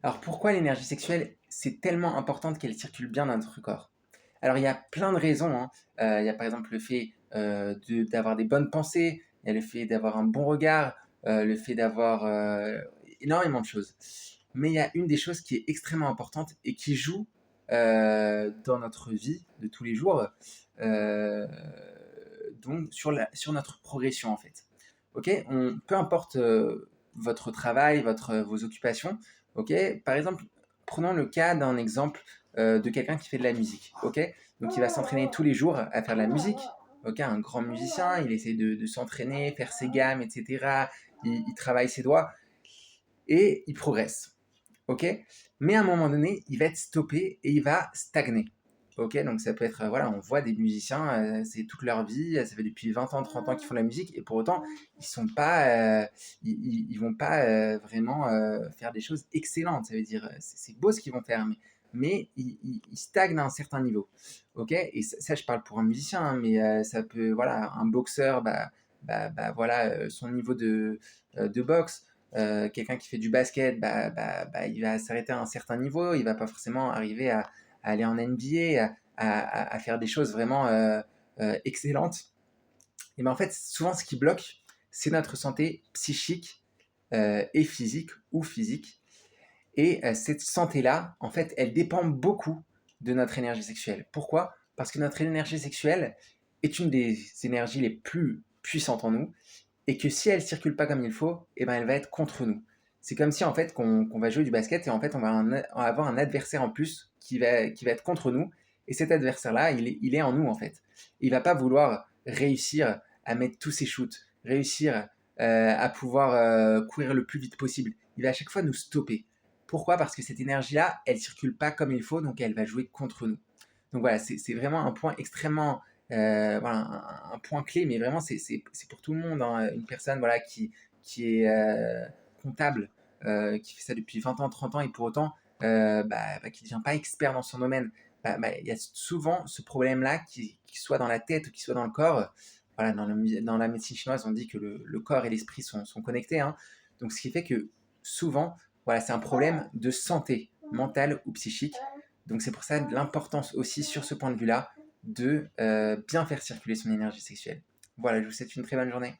Alors pourquoi l'énergie sexuelle, c'est tellement importante qu'elle circule bien dans notre corps? Alors il y a plein de raisons, hein. Il y a par exemple le fait, d'avoir des bonnes pensées, il y a le fait d'avoir un bon regard, le fait d'avoir, énormément de choses. Mais il y a une des choses qui est extrêmement importante et qui joue, dans notre vie de tous les jours, heu, donc sur notre progression en fait. OK? Peu importe, votre travail, vos occupations, OK? Par exemple, prenons le cas d'un exemple, de quelqu'un qui fait de la musique, OK? Donc il va s'entraîner tous les jours à faire de la musique, OK? Un grand musicien, il essaie de s'entraîner, faire ses gammes et cetera. Il travaille ses doigts et il progresse, OK? Mais à un moment donné, il va être stoppé et il va stagner. OK, donc ça peut être, voilà, on voit des musiciens, c'est toute leur vie, ça fait depuis 20 ans, 30 ans qu'ils font de la musique et pour autant, ils sont pas, ils vont pas, vraiment, faire des choses excellentes. Ça veut dire, c'est beau ce qu'ils vont faire, mais ils stagnent à un certain niveau. OK? Et ça je parle pour un musicien, hein, mais ça peut voilà, un boxeur, voilà, son niveau de boxe, quelqu'un qui fait du basket, il va s'arrêter à un certain niveau, il va pas forcément arriver à aller en NBA, à faire des choses vraiment excellentes. Et ben en fait, souvent ce qui bloque, c'est notre santé psychique et physique ou physique. Et cette santé-là, en fait, elle dépend beaucoup de notre énergie sexuelle. Pourquoi? Parce que notre énergie sexuelle est une des énergies les plus puissantes en nous et que si elle circule pas comme il faut, eh ben elle va être contre nous. C'est comme si en fait qu'on va jouer du basket et en fait on va avoir un adversaire en plus qui va être contre nous et cet adversaire-là, il est en nous en fait. Il va pas vouloir réussir à mettre tous ses shoots, réussir à pouvoir courir le plus vite possible. Il va à chaque fois nous stopper. Pourquoi? Parce que cette énergie-là, elle circule pas comme il faut, donc elle va jouer contre nous. Donc voilà, c'est vraiment un point extrêmement, voilà, un point clé, mais vraiment c'est pour tout le monde, hein. Une personne voilà, qui est comptable, qui fait ça depuis 20 ans, 30 ans, et pour autant, qui ne devient pas expert dans son domaine. Il y a souvent ce problème-là, qui soit dans la tête ou qui soit dans le corps. Voilà, dans la médecine chinoise, on dit que le corps et l'esprit sont connectés, hein. Donc ce qui fait que souvent, voilà, c'est un problème de santé mentale ou psychique. Donc c'est pour ça l'importance aussi sur ce point de vue-là de bien faire circuler son énergie sexuelle. Voilà, je vous souhaite une très bonne journée.